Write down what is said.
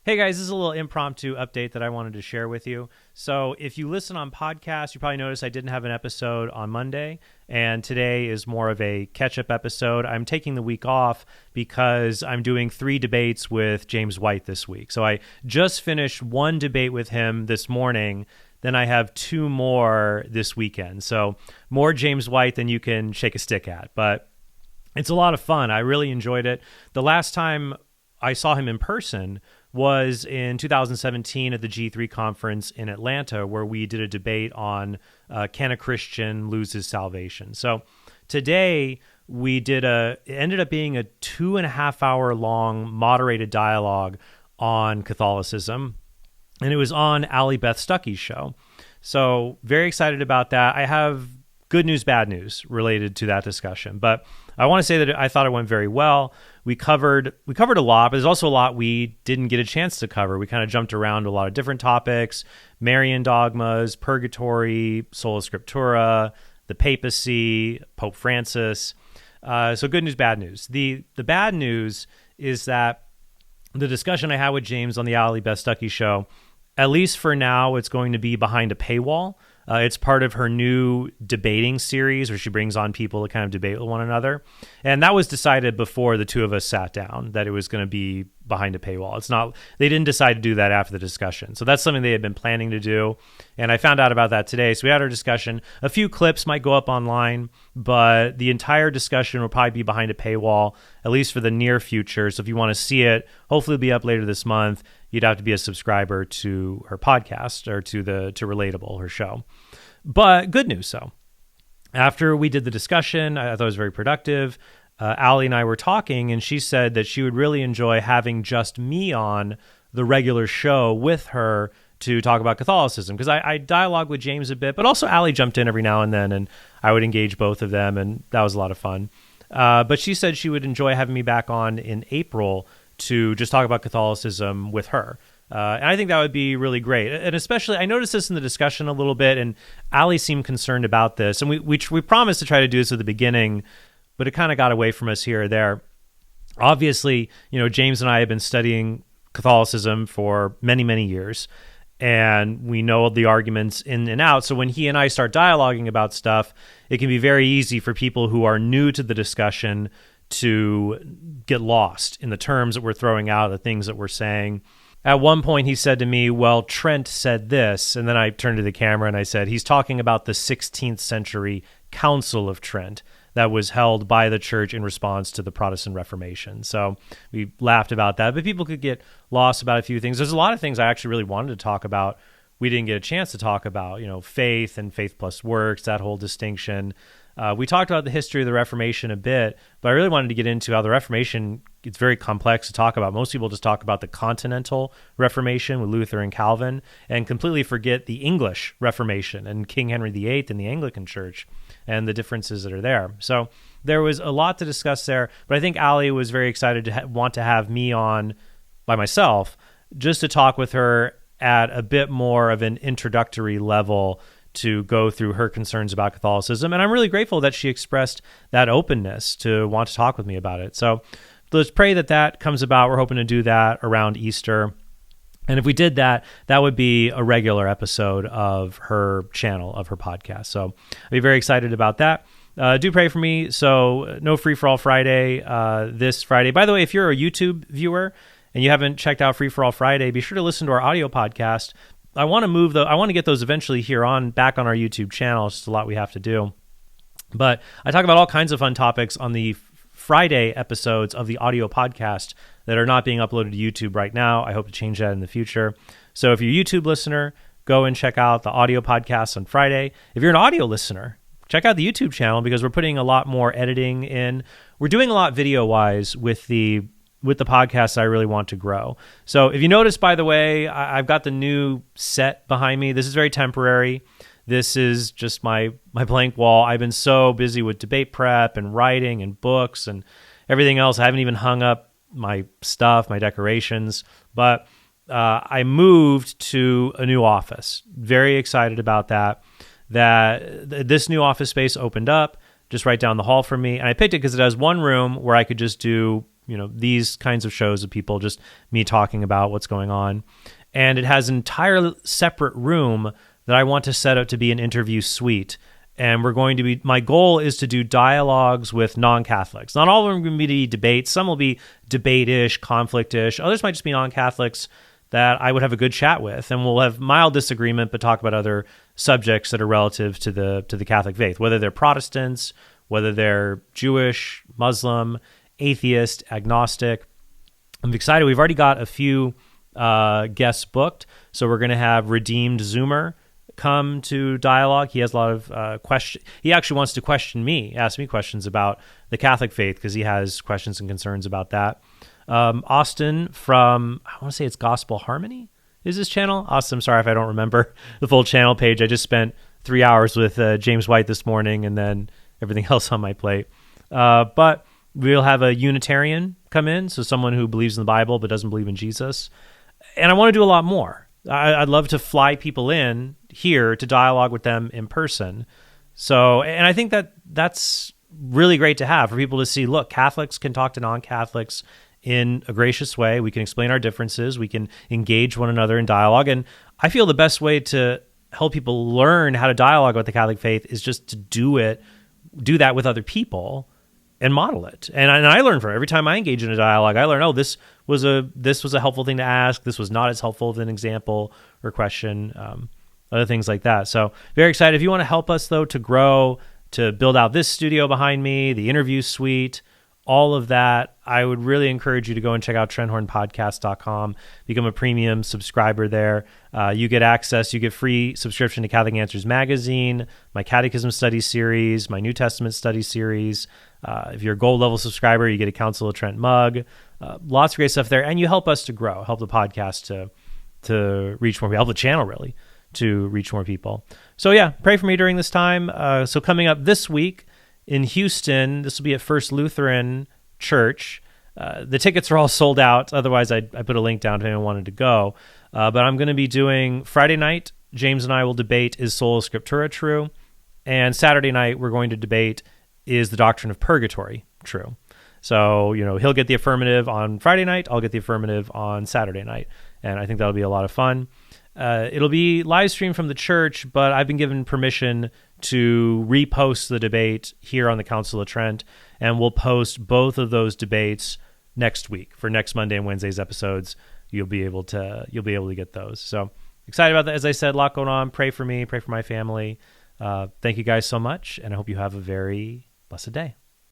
Hey guys, this is a little impromptu update that I wanted to share with you. So if you listen on podcasts, you probably noticed I didn't have an episode on Monday, and today is more of a catch-up episode. I'm taking the week off because I'm doing 3 debates with James White this week. So I just finished 1 debate with him this morning, then I have 2 more this weekend. So more James White than you can shake a stick at, but it's a lot of fun. I really enjoyed it. The last time I saw him in person was in 2017 at the G3 conference in Atlanta, where we did a debate on can a Christian lose his salvation. So today it ended up being a 2.5 hour long moderated dialogue on Catholicism, and it was on Allie Beth Stuckey Show. So very excited about that. I have good news, bad news related to that discussion, but I want to say that I thought it went very well. We covered a lot, but there's also a lot we didn't get a chance to cover. We kind of jumped around to a lot of different topics: Marian dogmas, purgatory, sola scriptura, the papacy, Pope Francis. So good news, bad news. The bad news is that the discussion I had with James on the Allie Beth Stuckey Show, at least for now, it's going to be behind a paywall. It's part of her new debating series where she brings on people to kind of debate with one another. And that was decided before the two of us sat down, that it was going to be behind a paywall. They didn't decide to do that after the discussion. So that's something they had been planning to do. And I found out about that today. So we had our discussion. A few clips might go up online, but the entire discussion will probably be behind a paywall, at least for the near future. So if you want to see it, hopefully it'll be up later this month. You'd have to be a subscriber to her podcast or to Relatable, her show. But good news, though. After we did the discussion, I thought it was very productive. Allie and I were talking, and she said that she would really enjoy having just me on the regular show with her to talk about Catholicism, because I dialogue with James a bit, but also Allie jumped in every now and then, and I would engage both of them, and that was a lot of fun. But she said she would enjoy having me back on in April to just talk about Catholicism with her. And I think that would be really great. And especially, I noticed this in the discussion a little bit, and Allie seemed concerned about this. And we promised to try to do this at the beginning, but it kind of got away from us here or there. Obviously, James and I have been studying Catholicism for many, many years, and we know the arguments in and out. So when he and I start dialoguing about stuff, it can be very easy for people who are new to the discussion to get lost in the terms that we're throwing out, the things that we're saying. At one point, he said to me, well, Trent said this. And then I turned to the camera and I said, he's talking about the 16th century Council of Trent that was held by the church in response to the Protestant Reformation. So we laughed about that, but people could get lost about a few things. There's a lot of things I actually really wanted to talk about. We didn't get a chance to talk about, faith and faith plus works, that whole distinction. We talked about the history of the Reformation a bit, but I really wanted to get into how the Reformation, it's very complex to talk about. Most people just talk about the continental Reformation with Luther and Calvin and completely forget the English Reformation and King Henry VIII and the Anglican Church and the differences that are there. So there was a lot to discuss there, but I think Allie was very excited to want to have me on by myself just to talk with her at a bit more of an introductory level to go through her concerns about Catholicism. And I'm really grateful that she expressed that openness to want to talk with me about it. So let's pray that comes about. We're hoping to do that around Easter. And if we did that, that would be a regular episode of her channel, of her podcast. So I'd be very excited about that. Do pray for me. So no Free For All Friday this Friday. By the way, if you're a YouTube viewer and you haven't checked out Free For All Friday, be sure to listen to our audio podcast. I want to get those eventually back on our YouTube channel. It's just a lot we have to do. But I talk about all kinds of fun topics on the Friday episodes of the audio podcast that are not being uploaded to YouTube right now. I hope to change that in the future. So if you're a YouTube listener, go and check out the audio podcast on Friday. If you're an audio listener, check out the YouTube channel because we're putting a lot more editing in. We're doing a lot video-wise with the podcast I really want to grow. So if you notice, by the way, I've got the new set behind me. This is very temporary. This is just my blank wall. I've been so busy with debate prep and writing and books and everything else. I haven't even hung up my stuff, my decorations. But I moved to a new office. Very excited about that. This new office space opened up just right down the hall from me. And I picked it because it has one room where I could just do these kinds of shows of people, just me talking about what's going on. And it has an entire separate room that I want to set up to be an interview suite. And my goal is to do dialogues with non-Catholics. Not all of them are going to be debates. Some will be debate-ish, conflict-ish. Others might just be non-Catholics that I would have a good chat with. And we'll have mild disagreement, but talk about other subjects that are relative to the Catholic faith, whether they're Protestants, whether they're Jewish, Muslim, atheist, agnostic. I'm excited. We've already got a few guests booked. So we're going to have Redeemed Zoomer come to dialogue. He has a lot of questions. He actually wants to ask me questions about the Catholic faith because he has questions and concerns about that. Austin from, I want to say it's Gospel Harmony is his channel. Austin, I'm sorry if I don't remember the full channel page. I just spent 3 hours with James White this morning and then everything else on my plate. But we'll have a Unitarian come in, so someone who believes in the Bible but doesn't believe in Jesus. And I want to do a lot more. I'd love to fly people in here to dialogue with them in person. So, and I think that's really great to have for people to see, look, Catholics can talk to non-Catholics in a gracious way. We can explain our differences. We can engage one another in dialogue. And I feel the best way to help people learn how to dialogue about the Catholic faith is just to do that with other people and model it. And I learn from it. Every time I engage in a dialogue, I learn, this was a helpful thing to ask. This was not as helpful of an example or question, other things like that. So very excited. If you want to help us, though, to grow, to build out this studio behind me, the interview suite, all of that, I would really encourage you to go and check out TrentHornPodcast.com, become a premium subscriber there. You get access, you get free subscription to Catholic Answers Magazine, my Catechism Study Series, my New Testament Study Series. If you're a gold level subscriber, you get a Council of Trent mug. Lots of great stuff there. And you help us to grow, help the podcast to reach more people, help the channel really to reach more people. So yeah, pray for me during this time. So coming up this week, in Houston, this will be at First Lutheran Church. The tickets are all sold out. Otherwise, I put a link down if anyone wanted to go. But I'm going to be doing Friday night. James and I will debate, is Sola Scriptura true? And Saturday night, we're going to debate, is the doctrine of purgatory true? So, he'll get the affirmative on Friday night. I'll get the affirmative on Saturday night. And I think that'll be a lot of fun. It'll be live streamed from the church, but I've been given permission to repost the debate here on the Council of Trent, and we'll post both of those debates next week for next Monday and Wednesday's episodes. You'll be able to get those. So excited about that. As I said, a lot going on. Pray for me, pray for my family. Thank you guys so much, and I hope you have a very blessed day.